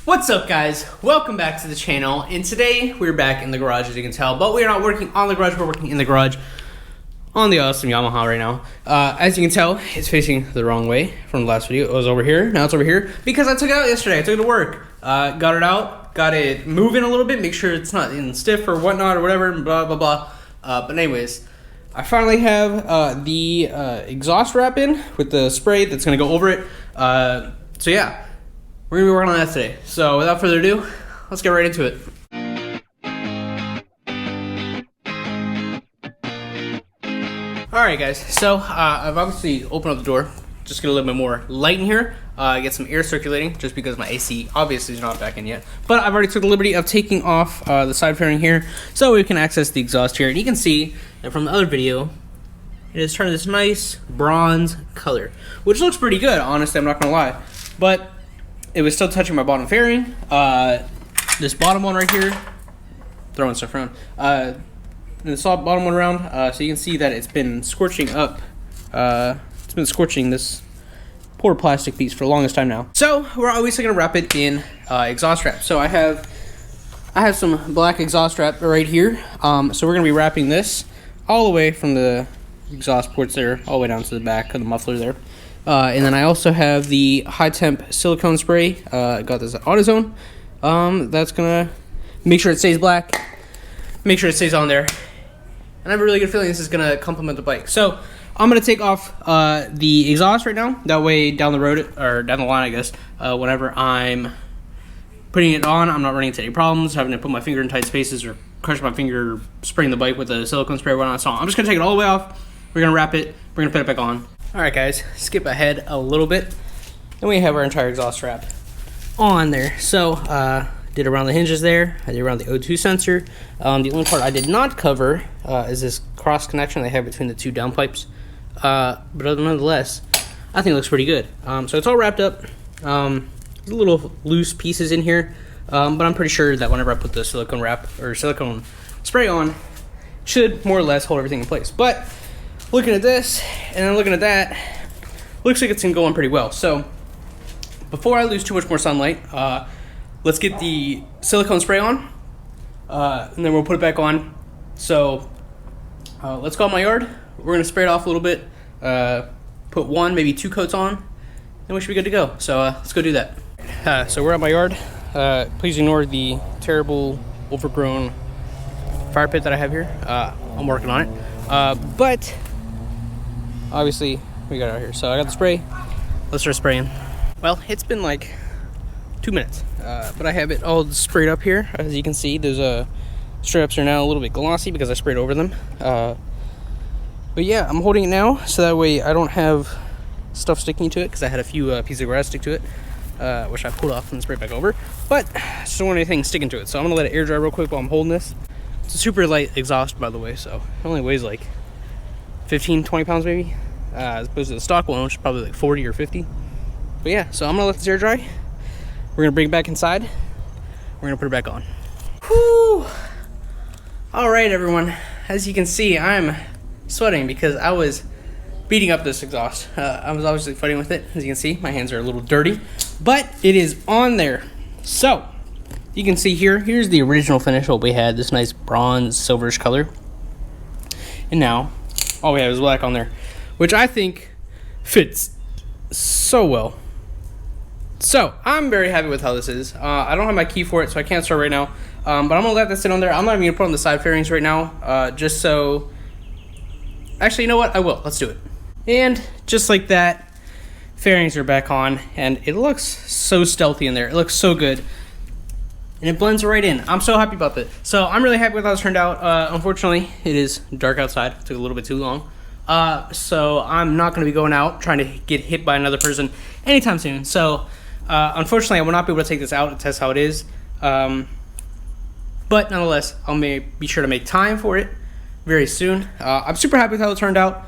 What's up, guys? Welcome back to the channel, and today we're back in the garage, as you can tell, but we are not working on the garage, we're working in the garage on the awesome Yamaha right now. As you can tell, it's facing the wrong way from the last video. It was over here, now it's over here, because I took it out yesterday. I took it to work, got it out, got it moving a little bit, make sure it's not in stiff or whatnot or whatever, blah, blah, blah. But anyways, I finally have the exhaust wrap in with the spray that's going to go over it. So yeah. We're going to be working on that today. So without further ado, let's get right into it. Alright guys, so I've obviously opened up the door, just get a little bit more light in here, get some air circulating, just because my AC obviously is not back in yet. But I've already took the liberty of taking off the side fairing here, so we can access the exhaust here. And you can see that from the other video, it has turned this nice bronze color, which looks pretty good, honestly, I'm not going to lie. But it was still touching my bottom fairing. This bottom one right here, throwing stuff around. This bottom one around, so you can see that it's been scorching up. It's been scorching this poor plastic piece for the longest time now. So we're obviously gonna wrap it in exhaust wrap. So I have some black exhaust wrap right here. So we're gonna be wrapping this all the way from the exhaust ports there, all the way down to the back of the muffler there. And then I also have the high temp silicone spray. I got this at AutoZone. That's gonna make sure it stays black, make sure it stays on there, and I have a really good feeling this is gonna complement the bike. So I'm gonna take off the exhaust right now. That way, down the road or down the line, I guess, whenever I'm putting it on, I'm not running into any problems having to put my finger in tight spaces or crush my finger spraying the bike with a silicone spray or whatnot. So I'm just gonna take it all the way off. We're gonna wrap it. We're gonna put it back on. Alright guys, skip ahead a little bit, and we have our entire exhaust wrap on there. So, did around the hinges there, I did around the O2 sensor. The only part I did not cover is this cross connection they have between the two downpipes. But nonetheless, I think it looks pretty good. So it's all wrapped up. There's little loose pieces in here, but I'm pretty sure that whenever I put the silicone wrap or silicone spray on, it should more or less hold everything in place. But looking at this and then looking at that, looks like it's going pretty well. So before I lose too much more sunlight, let's get the silicone spray on, and then we'll put it back on. So let's go out my yard. We're gonna spray it off a little bit, put one, maybe two coats on, and we should be good to go. So let's go do that. So we're at my yard. Please ignore the terrible overgrown fire pit that I have here. I'm working on it, but obviously we got it out here. So I got the spray. Let's start spraying. Well, it's been like 2 minutes, but I have it all sprayed up here. As you can see, those straps are now a little bit glossy because I sprayed over them. But yeah, I'm holding it now so that way I don't have stuff sticking to it, because I had a few pieces of grass stick to it, which I pulled off and sprayed back over. But I just don't want anything sticking to it, so I'm gonna let it air dry real quick while I'm holding this. It's a super light exhaust, by the way, so it only weighs like 15-20 pounds maybe, as opposed to the stock one, which is probably like 40 or 50. But yeah, so I'm gonna let this air dry. We're gonna bring it back inside. We're gonna put it back on. Whew. All right, everyone. As you can see, I'm sweating because I was beating up this exhaust. I was obviously fighting with it. As you can see, my hands are a little dirty, but it is on there. So you can see here's the original finish, what we had, this nice bronze silverish color. And now all we have is black on there, which I think fits so well. So I'm very happy with how this is. I don't have my key for it, so I can't start right now. But I'm gonna let that sit on there. I'm not even gonna put on the side fairings right now, just so. Actually, you know what? I will. Let's do it. And just like that, fairings are back on, and it looks so stealthy in there. It looks so good, and it blends right in. I'm so happy about that. So I'm really happy with how it turned out. Unfortunately, it is dark outside. It took a little bit too long. So I'm not going to be going out trying to get hit by another person anytime soon. So unfortunately, I will not be able to take this out and test how it is. But nonetheless, I'll be sure to make time for it very soon. I'm super happy with how it turned out.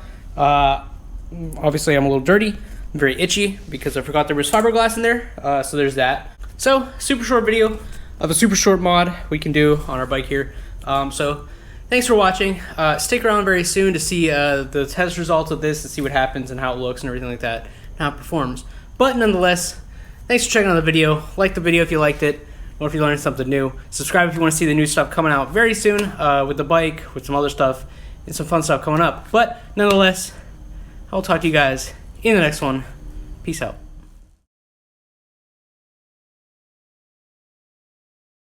Obviously, I'm a little dirty. I'm very itchy because I forgot there was fiberglass in there. So there's that. So super short video of a super short mod we can do on our bike here. So thanks for watching. Stick around very soon to see the test results of this, to see what happens and how it looks and everything like that, and how it performs. But nonetheless, Thanks for checking out the video. Like the video if you liked it, or if you learned something new. Subscribe if you want to see the new stuff coming out very soon with the bike, with some other stuff, and some fun stuff coming up. But nonetheless, I'll talk to you guys in the next one. Peace out.